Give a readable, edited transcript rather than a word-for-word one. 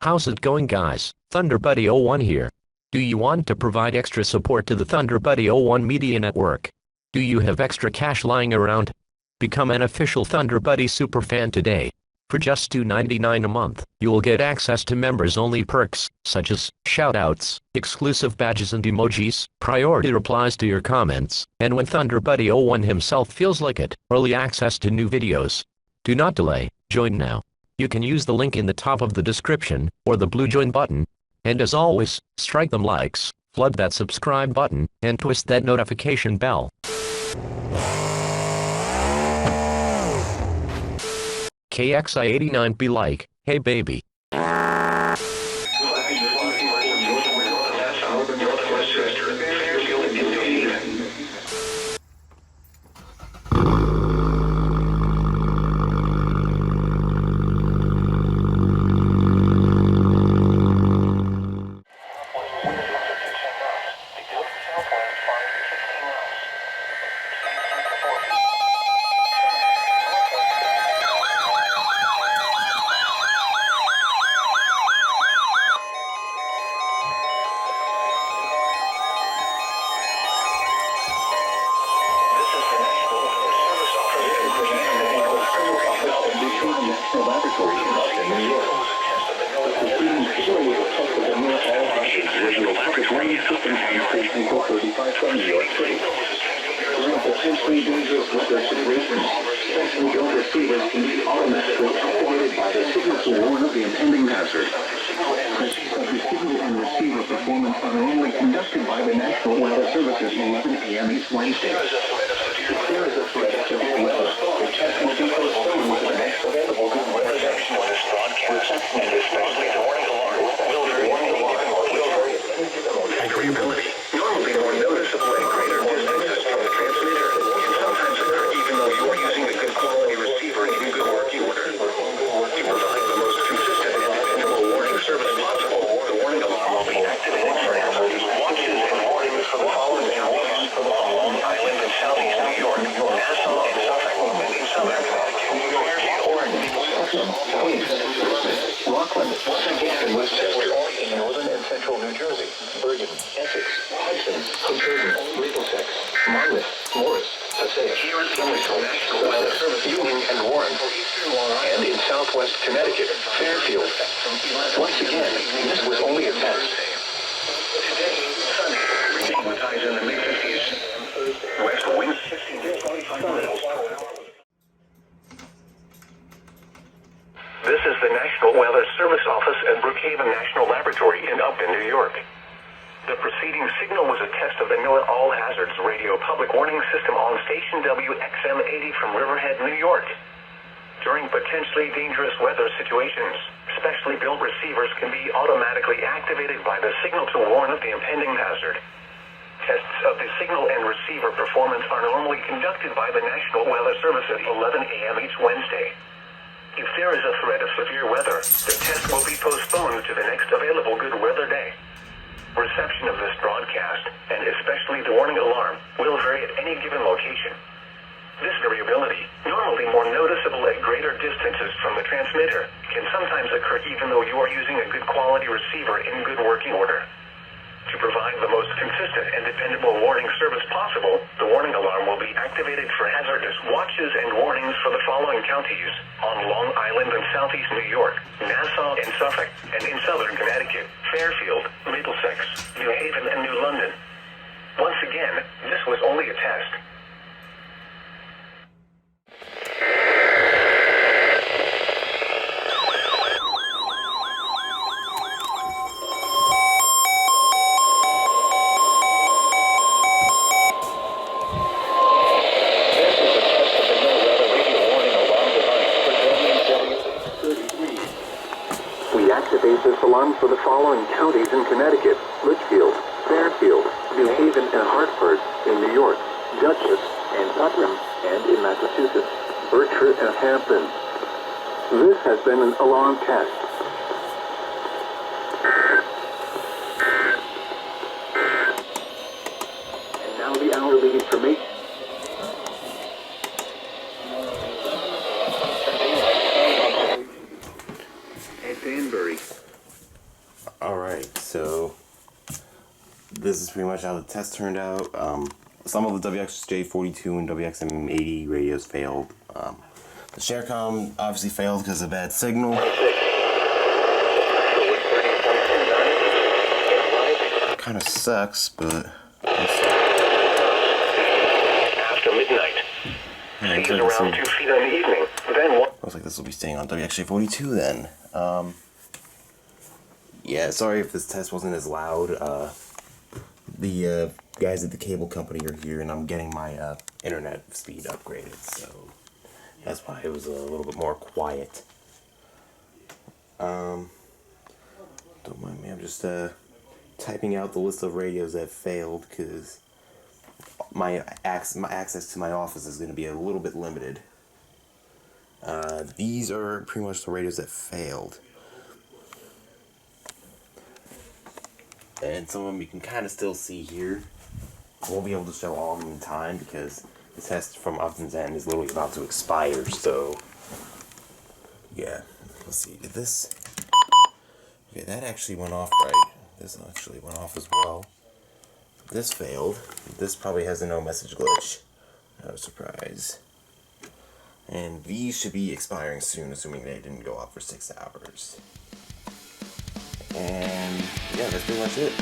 How's it going, guys? ThunderBuddy01 here. Do you want to provide extra support to the ThunderBuddy01 Media Network? Do you have extra cash lying around? Become an official ThunderBuddy superfan today. For just $2.99 a month, you will get access to members-only perks, such as shoutouts, exclusive badges and emojis, priority replies to your comments, and when ThunderBuddy01 himself feels like it, early access to new videos. Do not delay, join now. You can use the link in the top of the description, or the blue join button. And as always, strike them likes, flood that subscribe button, and twist that notification bell. KXI89 be like, hey baby. Potentially dangerous weather situations. Especially built receivers can be automatically activated by the signal to warn of the impending hazard. Tests of the signal and receiver performance are normally conducted by the National Weather Service at 11 a.m. each Wednesday. If there is a threat of severe weather, the test will be postponed to the next available good weather section on this broadcast, and especially the warning alarm will vary Agreeability. Normally more noticeable at greater distances from the transmitter can sometimes occur even though you are using a good quality receiver in good working order. To provide the most consistent and dependable warning service possible, the warning alarm will be activated for hazardous watches and warnings for the following counties on Long Island and Southeast New York, Nassau and Suffolk, and in Southern Connecticut, Orange, Rockland, and Westchester, in northern and central New Jersey, Bergen, Essex, Hudson, Hoboken, Middlesex, Monmouth, Morris, Passaic, National Weather Service, Union, and Warren, and in southwest Connecticut, Fairfield. Once again, this was only a test. Today, Sunday, with highs in the mid-50s. West winds 60 to 25 miles per hour. This is the National Weather Service Office at Brookhaven National Laboratory in Upton, New York. The preceding signal was a test of the NOAA All Hazards Radio Public Warning System on station WXM-80 from Riverhead, New York. During potentially dangerous weather situations, specially built receivers can be automatically activated by the signal to warn of the impending hazard. Tests of the signal and receiver performance are normally conducted by the National Weather Service at 11 a.m. each Wednesday. If there is a threat of severe weather, the test will be postponed to the next available good weather day. Reception of this broadcast, and especially the warning alarm, will vary at any given location. This variability, normally more noticeable at greater distances from the transmitter, can sometimes occur even though you are using a good quality receiver in good working order. To provide the most consistent and dependable warning service possible, the warning alarm will be activated for hazardous watches and warnings for the following counties on Long Island and Southeast New York, Nassau and Suffolk, and in Southern Connecticut, Fairfield, Middlesex, New Haven, and New London. Once again, this was only a test. Activate this alarm for the following counties in Connecticut: Litchfield, Fairfield, New Haven and Hartford in New York, Dutchess and Putnam, and in Massachusetts, Berkshire and Hampton. This has been an alarm test. And now the hourly information. At Danbury, Alright, so this is pretty much how the test turned out. Some of the WXJ42 and WXM80 radios failed. The Sharecom obviously failed because of bad signal. Kind of sucks, but After midnight. Seas around 2 feet in the evening. Then what? looks like this will be staying on WXJ42 then. Yeah, sorry if this test wasn't as loud. The guys at the cable company are here, and I'm getting my internet speed upgraded, so that's why it was a little bit more quiet. Don't mind me, I'm just typing out the list of radios that failed, because my access to my office is going to be a little bit limited. These are pretty much the radios that failed. And some of them you can kind of still see here. I won't be able to show all of them in time because the test from Upton's end is literally about to expire, so yeah. Let's see, did this... Okay, that actually went off right. This actually went off as well. This failed. This probably has a no message glitch. No surprise. And these should be expiring soon, assuming they didn't go up for 6 hours. And yeah, that's pretty much it.